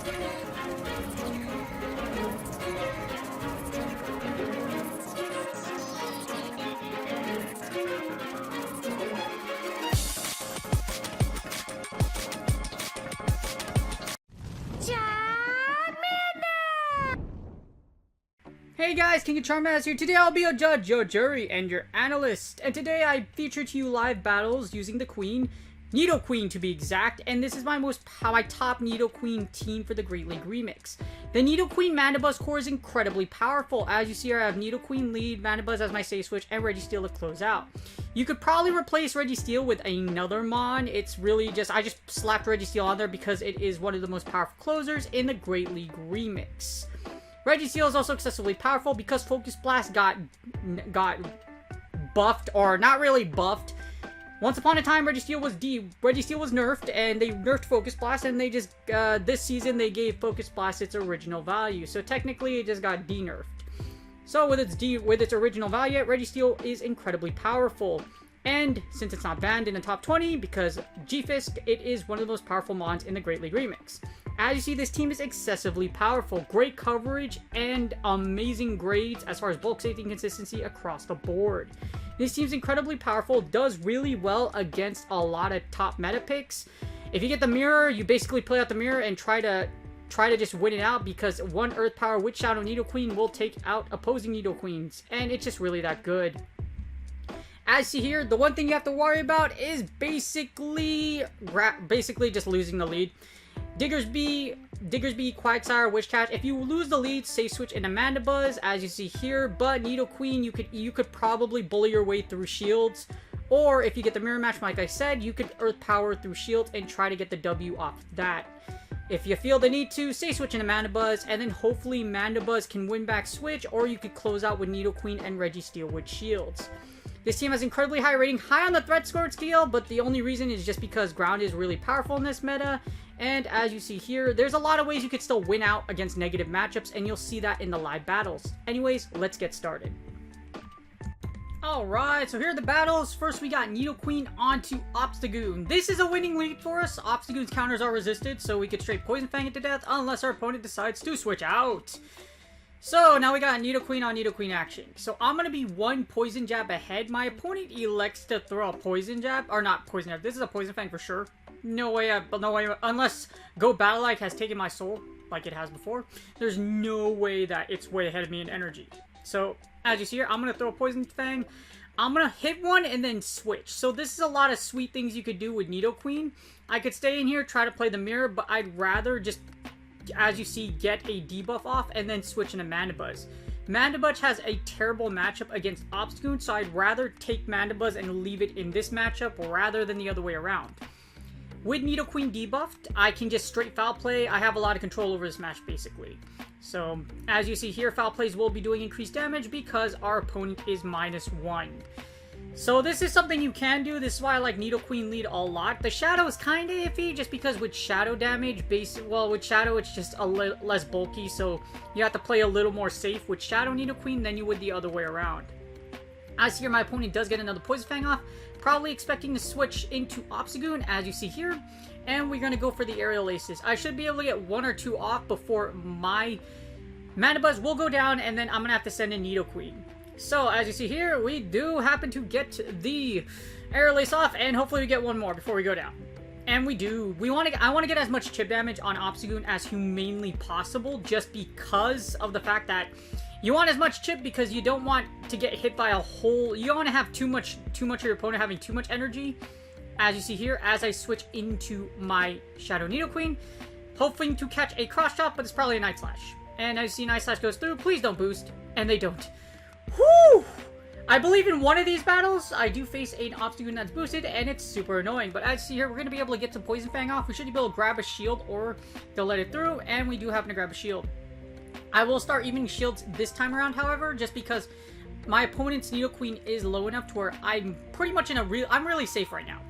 Hey guys, King of Charmander here. Today I'll be your judge, your jury, and your analyst. And today I feature to you live battles using the Queen, Nidoqueen to be exact. And this is my top Nidoqueen team for the Great League Remix. The Nidoqueen Mandibuzz core is incredibly powerful. As you see here, I have Nidoqueen lead, Mandibuzz as my save switch, and Registeel to close out. You could probably replace Registeel with another Mon. It's really just, I just slapped Registeel on there because it is one of the most powerful closers in the Great League Remix. Registeel is also excessively powerful because Focus Blast got buffed, or not really buffed. Once upon a time, Registeel was nerfed, and they nerfed Focus Blast, and they just, this season, they gave Focus Blast its original value. So technically, it just got de-nerfed. So with its original value, Registeel is incredibly powerful. And since it's not banned in the top 20, because G-Fisk, it is one of the most powerful mons in the Great League Remix. As you see, this team is excessively powerful. Great coverage and amazing grades as far as bulk safety and consistency across the board. This team's incredibly powerful, does really well against a lot of top meta picks. If you get the mirror, you basically play out the mirror and try to just win it out, because one Earth Power Witch Shadow Nidoqueen will take out opposing Nidoqueens, and it's just really that good. As you see here, the one thing you have to worry about is basically just losing the lead. Diggersby, Quagsire, Witch Catch. If you lose the lead, safe switch into Mandibuzz, as you see here. But Nidoqueen, you could probably bully your way through shields, or if you get the mirror match, like I said, you could Earth Power through shields and try to get the W off that. If you feel the need to, safe switch into Mandibuzz, and then hopefully Mandibuzz can win back switch, or you could close out with Nidoqueen and Registeel with shields. This team has incredibly high rating, high on the threat score scale, but the only reason is just because ground is really powerful in this meta. And as you see here, there's a lot of ways you could still win out against negative matchups, and you'll see that in the live battles. Anyways, let's get started. Alright, so here are the battles. First, we got Nidoqueen onto Obstagoon. This is a winning lead for us. Obstagoon's counters are resisted, so we could straight Poison Fang it to death unless our opponent decides to switch out. So, now we got Nidoqueen on Nidoqueen action. So, I'm going to be one Poison Jab ahead. My opponent elects to throw a Poison Jab. Or not Poison Jab. This is a Poison Fang for sure. No way, unless Go Battle Like has taken my soul, like it has before. There's no way that it's way ahead of me in energy. So, as you see here, I'm going to throw a Poison Fang. I'm going to hit one and then switch. So, this is a lot of sweet things you could do with Nidoqueen. I could stay in here, try to play the mirror, but I'd rather just, as you see, get a debuff off and then switch into Mandibuzz. Mandibuzz has a terrible matchup against Obstagoon, so I'd rather take Mandibuzz and leave it in this matchup rather than the other way around. With Nidoqueen debuffed, I can just straight foul play. I have a lot of control over this match, basically. So, as you see here, foul plays will be doing increased damage because our opponent is -1. So, this is something you can do. This is why I like Nidoqueen lead a lot. The Shadow is kind of iffy, just because with Shadow damage, with Shadow, it's just a little less bulky, so you have to play a little more safe with Shadow Nidoqueen than you would the other way around. As here, my opponent does get another Poison Fang off, probably expecting to switch into Obstagoon, as you see here, and we're going to go for the Aerial Aces. I should be able to get 1 or 2 off before my Mandibuzz will go down, and then I'm going to have to send in Nidoqueen. So, as you see here, we do happen to get the Aerial Ace off, and hopefully we get one more before we go down. And we do. I want to get as much chip damage on Obstagoon as humanely possible, just because of the fact that you want as much chip, because you don't want to get hit by a whole... You don't want to have too much of your opponent having too much energy. As you see here, as I switch into my Shadow Nidoqueen, hoping to catch a cross chop, but it's probably a Night Slash. And as you see, Night Slash goes through. Please don't boost. And they don't. Whew! I believe in one of these battles, I do face an Obstagoon that's boosted, and it's super annoying. But as you see here, we're going to be able to get some Poison Fang off. We should be able to grab a shield, or they'll let it through, and we do happen to grab a shield. I will start evening shields this time around, however, just because my opponent's Nidoqueen is low enough to where I'm pretty much in I'm really safe right now.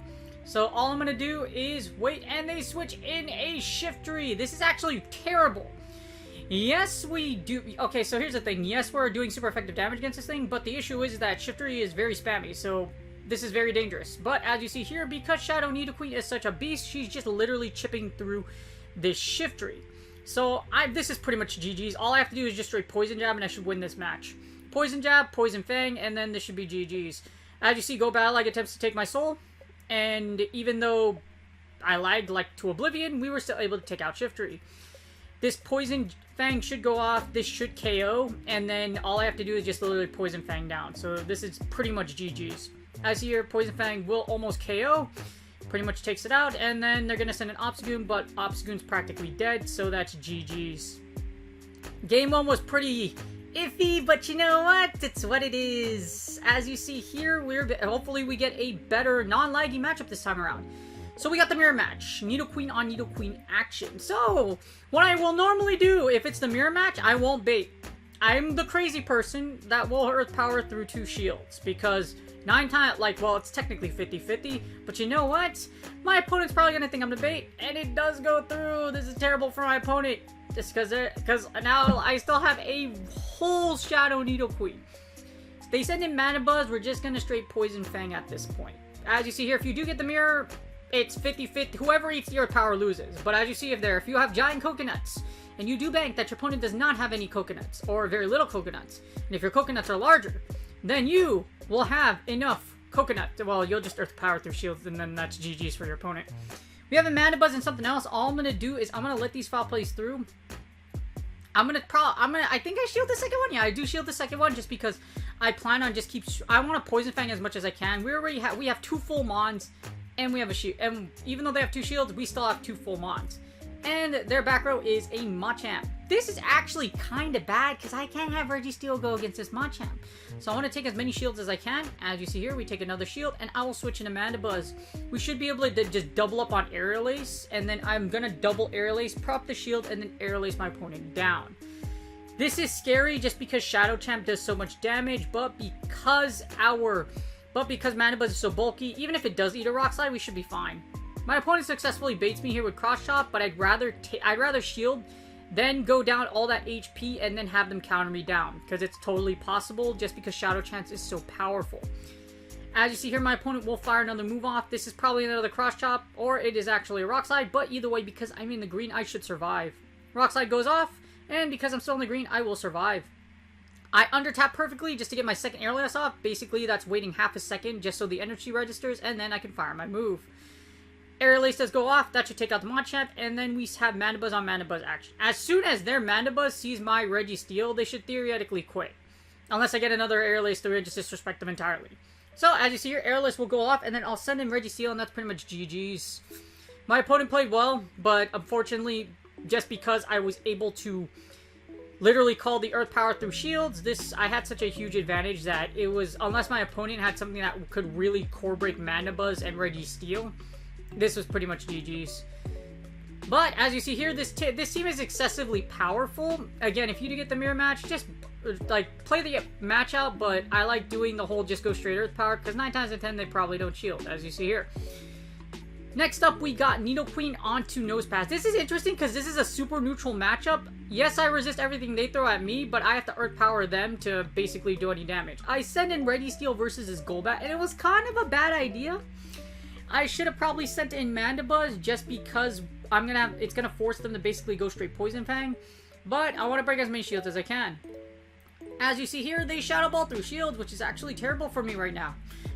So all I'm going to do is wait, and they switch in a Shiftry. This is actually terrible. Yes, we do. Okay, so here's the thing. Yes, we're doing super effective damage against this thing, but the issue is that Shiftry is very spammy, so this is very dangerous. But as you see here, because Shadow Nidoqueen is such a beast, she's just literally chipping through this Shiftry. So, this is pretty much GG's. All I have to do is just straight Poison Jab, and I should win this match. Poison Jab, Poison Fang, and then this should be GG's. As you see, Go Battle Like attempts to take my soul, and even though I lagged like to oblivion, we were still able to take out Shiftry. This Poison Fang should go off, this should KO, and then all I have to do is just literally Poison Fang down. So this is pretty much GG's. As here, Poison Fang will almost KO, pretty much takes it out, and then they're going to send an Obstagoon, but Obstagoon's practically dead, so that's GG's. Game 1 was pretty iffy, but you know what? It's what it is. As you see here, hopefully we get a better non-laggy matchup this time around. So we got the mirror match, Nidoqueen on Nidoqueen action. So, what I will normally do, if it's the mirror match, I won't bait. I'm the crazy person that will Earth Power through 2 shields, because 9 times, like, well, it's technically 50-50, but you know what? My opponent's probably gonna think I'm the bait, and it does go through. This is terrible for my opponent, just because now I still have a whole Shadow Nidoqueen. They send in Mandibuzz, we're just gonna straight Poison Fang at this point. As you see here, if you do get the mirror, it's 50-50. Whoever eats your power loses. But as you see if you have giant coconuts, and you do bank that your opponent does not have any coconuts, or very little coconuts, and if your coconuts are larger, then you will have enough coconut. Well, you'll just Earth Power through shields, and then that's GG's for your opponent. We have a Mandibuzz and something else. All I'm gonna do is I'm gonna let these foul plays through. I think I shield the second one. Yeah, I do shield the second one just because I plan on I want to Poison Fang as much as I can. We have 2 full Mons, and we have a shield. And even though they have 2 shields, we still have 2 full Mons. And their back row is a Machamp. This is actually kind of bad because I can't have Registeel go against this Machamp. So I want to take as many shields as I can. As you see here, we take another shield, and I will switch into Mandibuzz. We should be able to just double up on Aerial Ace, and then I'm going to double Aerial Ace, prop the shield, and then Aerial Ace my opponent down. This is scary just because Shadow Champ does so much damage, but because Mandibuzz is so bulky, even if it does eat a Rock Slide, we should be fine. My opponent successfully baits me here with Cross Chop, but I'd rather shield, then go down all that HP, and then have them counter me down, because it's totally possible, just because Shadow Chance is so powerful. As you see here, my opponent will fire another move off. This is probably another Cross Chop, or it is actually a Rock Slide, but either way, because I'm in the green, I should survive. Rock Slide goes off, and because I'm still in the green, I will survive. I undertap perfectly just to get my second Air Blast off. Basically, that's waiting half a second just so the energy registers, and then I can fire my move. Aerial Ace does go off, that should take out the Machamp, and then we have Mandibuzz on Mandibuzz action. As soon as their Mandibuzz sees my Registeel, they should theoretically quit. Unless I get another Aerial Ace to just disrespect them entirely. So, as you see here, Aerial Ace will go off, and then I'll send in Registeel, and that's pretty much GG's. My opponent played well, but unfortunately, just because I was able to literally call the Earth Power through shields, I had such a huge advantage that it was, unless my opponent had something that could really core break Mandibuzz and Registeel, this was pretty much GG's. But, as you see here, this team is excessively powerful. Again, if you do get the mirror match, just, like, play the match out, but I like doing the whole just go straight Earth Power, because 9 times out of 10, they probably don't shield, as you see here. Next up, we got Nidoqueen onto Nosepass. This is interesting, because this is a super neutral matchup. Yes, I resist everything they throw at me, but I have to Earth Power them to basically do any damage. I send in Registeel versus his Golbat, and it was kind of a bad idea. I should have probably sent in Mandibuzz just because it's gonna force them to basically go straight Poison Fang. But I want to break as many shields as I can. As you see here, they Shadow Ball through shields, which is actually terrible for me right now.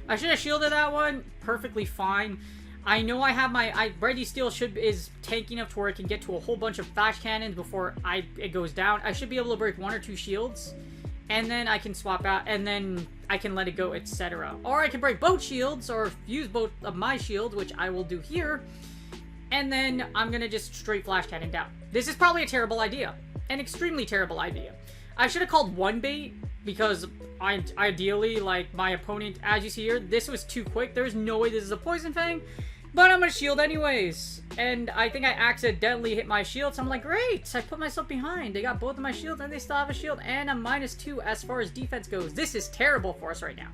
I should have shielded that one perfectly fine. I know I have my Registeel is tanky enough to where it can get to a whole bunch of Flash Cannons before it goes down. I should be able to break 1 or 2 shields, and then I can swap out, and then I can let it go, etc. Or I can break both shields, or use both of my shields, which I will do here, and then I'm gonna just straight Flash Cannon down. This is probably a terrible idea. An extremely terrible idea. I should have called one bait, because ideally, like, my opponent, as you see here, this was too quick. There's no way this is a Poison Fang, but I'm gonna shield anyways. And I think I accidentally hit my shield, so I'm like, great, I put myself behind. They got both of my shields, and they still have a shield, and a -2 as far as defense goes. This is terrible for us right now.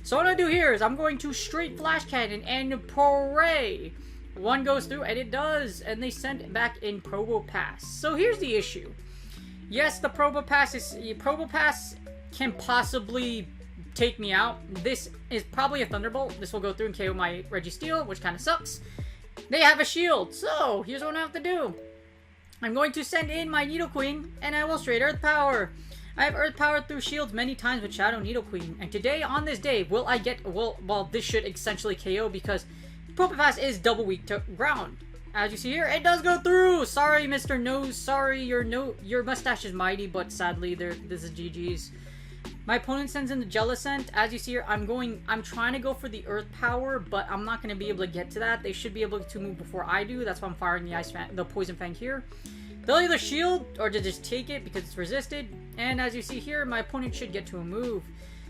So what I'm gonna do here is I'm going to straight Flash Cannon and pray. One goes through, and it does, and they send it back in Probopass. So here's the issue. Yes, the Probopass can possibly take me out. This is probably a Thunderbolt. This will go through and KO my Registeel, which kind of sucks. They have a shield, so here's what I have to do. I'm going to send in my Nidoqueen, and I will straight Earth Power. I have Earth Power through shields many times with Shadow Nidoqueen, and today, on this day, will I get, well, this should essentially KO because Probopass is double weak to ground. As you see here, it does go through! Sorry, Mr. Nose, sorry, your mustache is mighty, but sadly, this is GG's. My opponent sends in the Jellicent. As you see here, I'm trying to go for the Earth Power, but I'm not going to be able to get to that. They should be able to move before I do. That's why I'm firing the Poison Fang here. They'll either shield or just take it because it's resisted. And as you see here, my opponent should get to a move.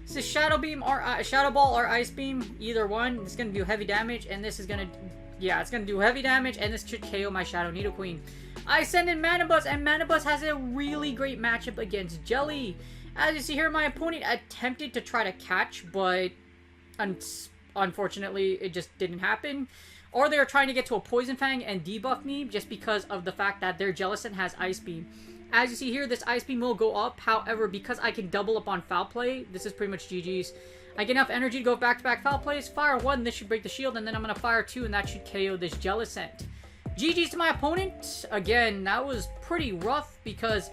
This is Shadow Beam or Shadow Ball or Ice Beam, either one. It's going to do heavy damage, and this is going to, yeah, it's going to do heavy damage, and this should KO my Shadow Nidoqueen. I send in Mandibuzz, and Mandibuzz has a really great matchup against Jelly. As you see here, my opponent attempted to try to catch, but unfortunately, it just didn't happen. Or they were trying to get to a Poison Fang and debuff me just because of the fact that their Jellicent has Ice Beam. As you see here, this Ice Beam will go up. However, because I can double up on Foul Play, this is pretty much GG's. I get enough energy to go back-to-back Foul Plays. Fire 1, this should break the shield, and then I'm going to fire 2, and that should KO this Jellicent. GG's to my opponent. Again, that was pretty rough because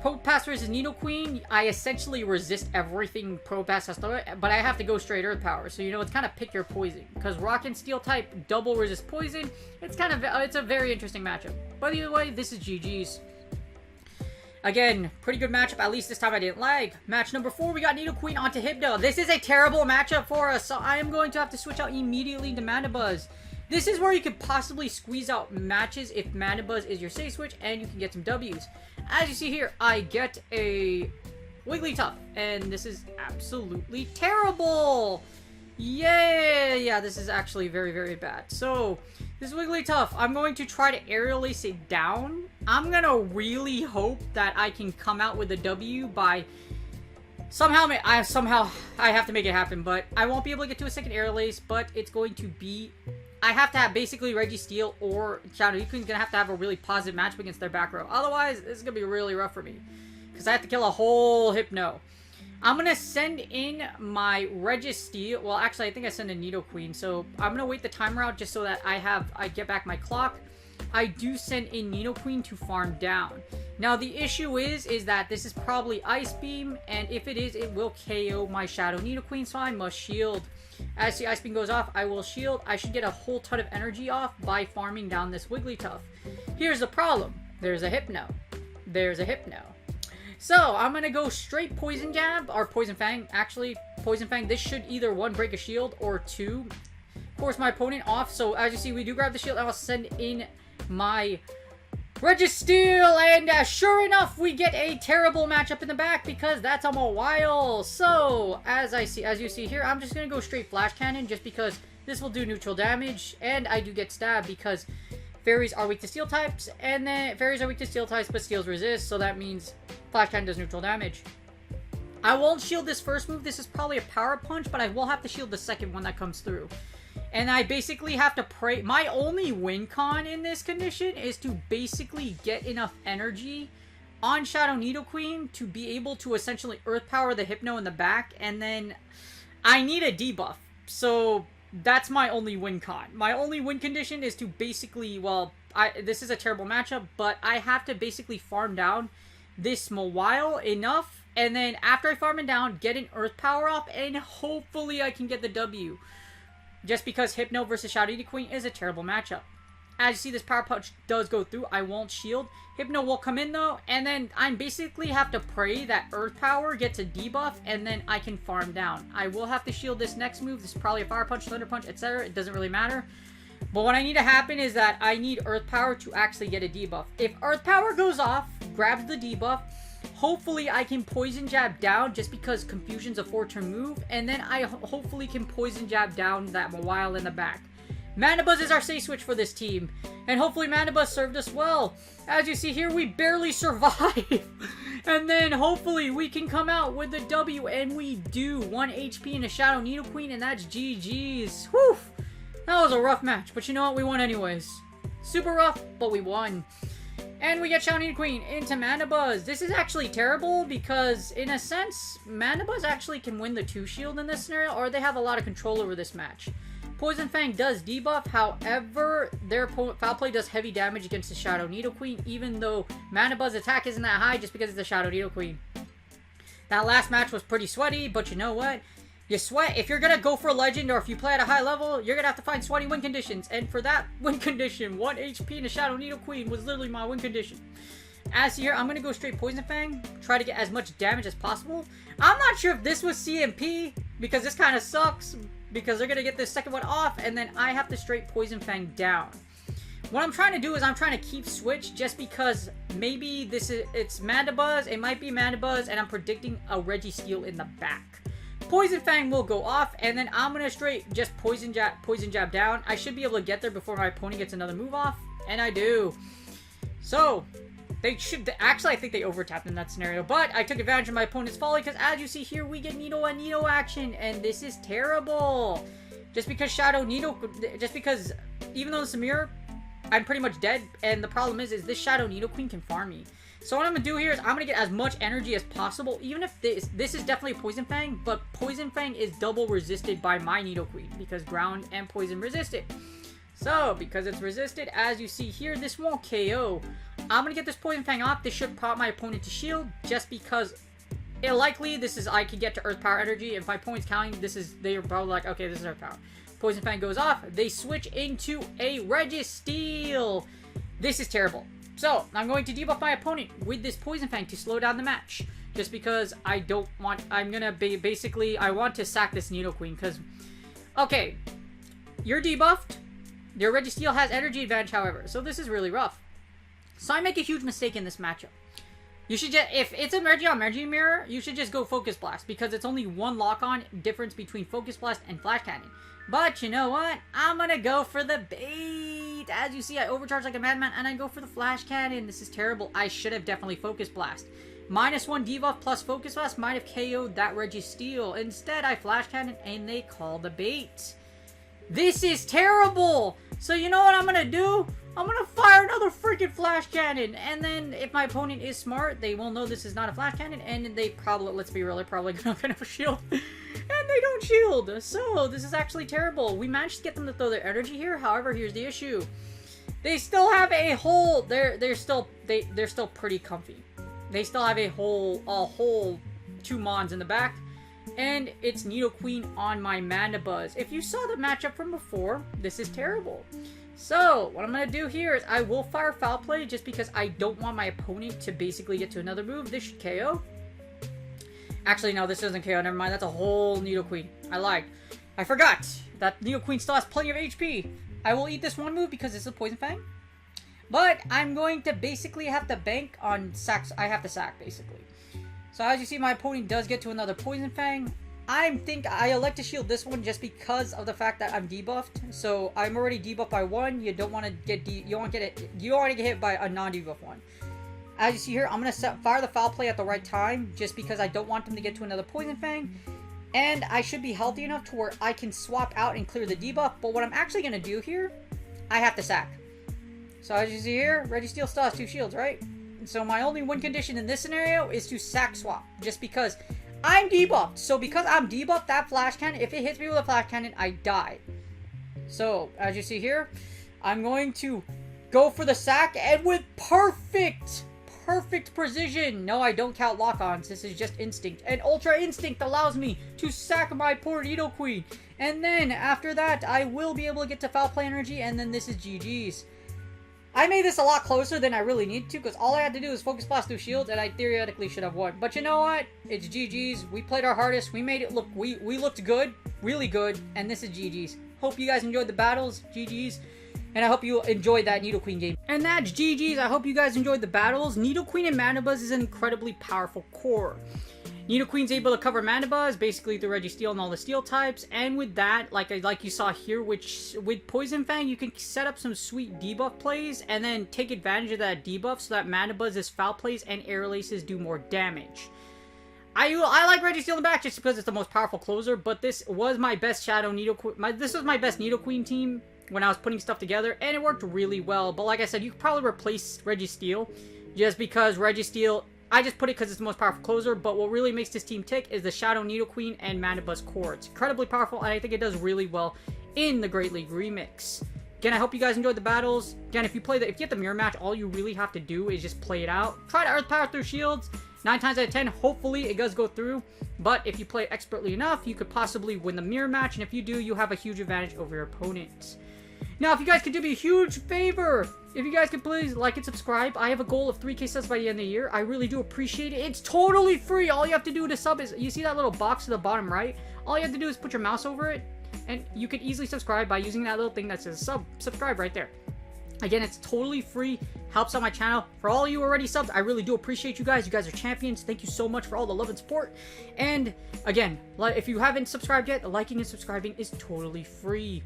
Probopass versus Nidoqueen, I essentially resist everything Probopass has to throw, but I have to go straight Earth Power. So, you know, it's kind of pick your poison. Because Rock and Steel type double resist poison, it's kind of, it's a very interesting matchup. But either way, this is GG's. Again, pretty good matchup. At least this time I didn't lag. Match number 4, we got Nidoqueen onto Hypno. This is a terrible matchup for us, so I am going to have to switch out immediately to Mandibuzz. This is where you could possibly squeeze out matches if Mandibuzz is your safe switch and you can get some W's. As you see here, I get a Wigglytuff, and this is absolutely terrible. Yeah, this is actually very, very bad. So, this Wigglytuff, I'm going to try to aerial ace it down. I'm going to really hope that I can come out with a W by somehow I have to make it happen, but I won't be able to get to a second aerial ace, but it's going to be, I have to have basically Registeel or Shadow Nidoqueen's going to have a really positive matchup against their back row. Otherwise, this is going to be really rough for me. Because I have to kill a whole Hypno. I'm going to send in my Registeel. Well, actually, I think I send in Nidoqueen. So, I'm going to wait the timer out just so that I get back my clock. I do send in Nidoqueen to farm down. Now, the issue is that this is probably Ice Beam. And if it is, it will KO my Shadow Nidoqueen. So, I must shield. As the Ice Beam goes off, I will shield. I should get a whole ton of energy off by farming down this Wigglytuff. Here's the problem. There's a Hypno. There's a Hypno. So, I'm going to go straight Poison Jab, or Poison Fang. Actually, Poison Fang, this should either 1, break a shield, or 2, force my opponent off. So, as you see, we do grab the shield, and I'll send in my Registeel, and sure enough, we get a terrible matchup in the back because that's on a while. So, as you see here, I'm just going to go straight Flash Cannon just because this will do neutral damage, and I do get stabbed because Fairies are weak to Steel types, and then Fairies are weak to Steel types, but Steels resist, so that means Flash Cannon does neutral damage. I won't shield this first move. This is probably a Power Punch, but I will have to shield the second one that comes through. And I basically have to pray. My only win con in this condition is to basically get enough energy on Shadow Nidoqueen to be able to essentially Earth Power the Hypno in the back. And then I need a debuff. So that's my only win con. My only win condition is to basically, well, this is a terrible matchup, but I have to basically farm down this Mawile enough. And then after I farm it down, get an Earth Power up, and hopefully I can get the W. Just because Hypno versus Shadow Nidoqueen is a terrible matchup. As you see, this Power Punch does go through. I won't shield. Hypno will come in, though. And then I basically have to pray that Earth Power gets a debuff. And then I can farm down. I will have to shield this next move. This is probably a Fire Punch, Thunder Punch, etc. It doesn't really matter. But what I need to happen is that I need Earth Power to actually get a debuff. If Earth Power goes off, grabs the debuff, hopefully I can Poison Jab down just because Confusion's a 4-turn move. And then I hopefully can Poison Jab down that Mawile in the back. Mandibuzz is our safe switch for this team. And hopefully Mandibuzz served us well. As you see here, we barely survive. And then hopefully we can come out with the W. And we do. 1 HP in a Shadow Nidoqueen. And that's GG's. Whew. That was a rough match. But you know what? We won anyways. Super rough, but we won. And we get Shadow Nidoqueen into Mandibuzz. This is actually terrible because, in a sense, Mandibuzz actually can win the 2-shield in this scenario, or they have a lot of control over this match. Poison Fang does debuff, however, their Foul Play does heavy damage against the Shadow Nidoqueen, even though Mandibuzz attack isn't that high just because it's the Shadow Nidoqueen. That last match was pretty sweaty, but you know what? You sweat. If you're going to go for a legend or if you play at a high level, you're going to have to find sweaty win conditions. And for that win condition, 1 HP in a Shadow Nidoqueen was literally my win condition. As here, I'm going to go straight Poison Fang, try to get as much damage as possible. I'm not sure if this was CMP, because this kind of sucks, because they're going to get this second one off, and then I have to straight Poison Fang down. What I'm trying to do is I'm trying to keep switch, just because maybe it's Mandibuzz, it might be Mandibuzz, and I'm predicting a Registeel in the back. Poison Fang will go off, and then I'm going to straight just Poison Jab down. I should be able to get there before my opponent gets another move off, and I do. So, they should, actually I think they over-tapped in that scenario, but I took advantage of my opponent's folly, because as you see here, we get Nido and Nido action, and this is terrible. Just because even though it's a mirror, I'm pretty much dead, and the problem is this Shadow Nidoqueen can farm me. So what I'm going to do here is I'm going to get as much energy as possible, even if this is definitely a Poison Fang, but Poison Fang is double resisted by my Nidoqueen, because ground and poison resist it. So, because it's resisted, as you see here, this won't KO. I'm going to get this Poison Fang off. This should prop my opponent to shield, just because likely I could get to Earth Power Energy. If my opponent's counting, they're probably like, okay, this is Earth Power. Poison Fang goes off. They switch into a Registeel. This is terrible. So, I'm going to debuff my opponent with this Poison Fang to slow down the match. Just because I want to sack this Nidoqueen, because, okay, you're debuffed. Your Registeel has energy advantage, however, so this is really rough. So I make a huge mistake in this matchup. You should just, if it's a Energy Mirror, you should just go Focus Blast, because it's only one lock-on difference between Focus Blast and Flash Cannon. But you know what? I'm gonna go for the bait. As you see, I overcharge like a madman, and I go for the Flash Cannon. This is terrible. I should have definitely Focus Blast. -1 debuff plus Focus Blast might have KO'd that Registeel. Instead, I Flash Cannon, and they call the bait. This is terrible! So you know what I'm gonna do? I'm gonna fire another freaking Flash Cannon! And then, if my opponent is smart, they will know this is not a Flash Cannon, and they probably, let's be real, they're probably gonna have a shield. And they don't shield! So, this is actually terrible. We managed to get them to throw their energy here, however, here's the issue. They still have a whole, they're still pretty comfy. They still have a whole 2 Mons in the back. And it's Nidoqueen on my Mandibuzz. If you saw the matchup from before, this is terrible. So, what I'm going to do here is I will fire Foul Play just because I don't want my opponent to basically get to another move. This should KO. Actually, no, this doesn't KO. Never mind. That's a whole Nidoqueen. I lied. I forgot that Nidoqueen still has plenty of HP. I will eat this one move because it's a Poison Fang. But I'm going to basically have to bank on sacks. I have to sack, basically. So as you see, my opponent does get to another Poison Fang. I elect to shield this one just because of the fact that I'm debuffed. So I'm already debuffed by 1. You don't want to get you want to get hit by a non-debuff one. As you see here, I'm gonna fire the Foul Play at the right time just because I don't want them to get to another Poison Fang. And I should be healthy enough to where I can swap out and clear the debuff. But what I'm actually gonna do here, I have to sack. So as you see here, Registeel still has 2 shields, right? So my only win condition in this scenario is to sack swap, just because I'm debuffed. So because I'm debuffed, that Flash Cannon, if it hits me with a Flash Cannon, I die. So as you see here, I'm going to go for the sack, and with perfect precision. No, I don't count lock-ons. This is just instinct. And Ultra Instinct allows me to sack my poor Nidoqueen. And then after that, I will be able to get to Foul Play energy, and then this is GG's. I made this a lot closer than I really need to, because all I had to do was Focus Blast through shields, and I theoretically should have won. But you know what? It's GG's. We played our hardest. We made it look, we looked good, really good, and this is GG's. Hope you guys enjoyed the battles, GG's, and I hope you enjoyed that Nidoqueen game. And that's GG's. I hope you guys enjoyed the battles. Nidoqueen and Mandibuzz is an incredibly powerful core. Nidoqueen's able to cover Mandibuzz, basically the Registeel and all the steel types, and with that, like you saw here, with Poison Fang, you can set up some sweet debuff plays, and then take advantage of that debuff so that Mandibuzz's Foul Plays and Air Laces do more damage. I like Registeel in the back just because it's the most powerful closer, but this was my best Shadow Nidoqueen, this was my best Nidoqueen team when I was putting stuff together, and it worked really well. But like I said, you could probably replace Registeel, just because Registeel, I just put it because it's the most powerful closer, but what really makes this team tick is the Shadow Nidoqueen and Mandibuzz core. It's incredibly powerful, and I think it does really well in the Great League Remix. Again, I hope you guys enjoyed the battles. Again, if you get the mirror match, all you really have to do is just play it out. Try to Earth Power through shields. 9 times out of 10, hopefully it does go through. But if you play it expertly enough, you could possibly win the mirror match. And if you do, you have a huge advantage over your opponent. Now, if you guys could do me a huge favor, if you guys could please like and subscribe. I have a goal of 3K subs by the end of the year. I really do appreciate it. It's totally free. All you have to do to sub is, you see that little box to the bottom right? All you have to do is put your mouse over it. And you can easily subscribe by using that little thing that says subscribe right there. Again, it's totally free. Helps out my channel. For all you already subbed, I really do appreciate you guys. You guys are champions. Thank you so much for all the love and support. And again, if you haven't subscribed yet, liking and subscribing is totally free.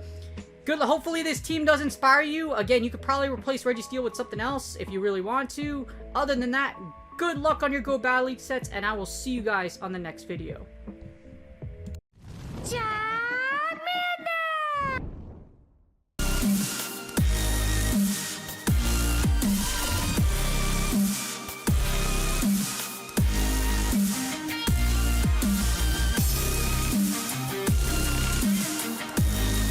Good. Hopefully this team does inspire you. Again, you could probably replace Registeel with something else if you really want to. Other than that, good luck on your Go Battle League sets, and I will see you guys on the next video. Charmander!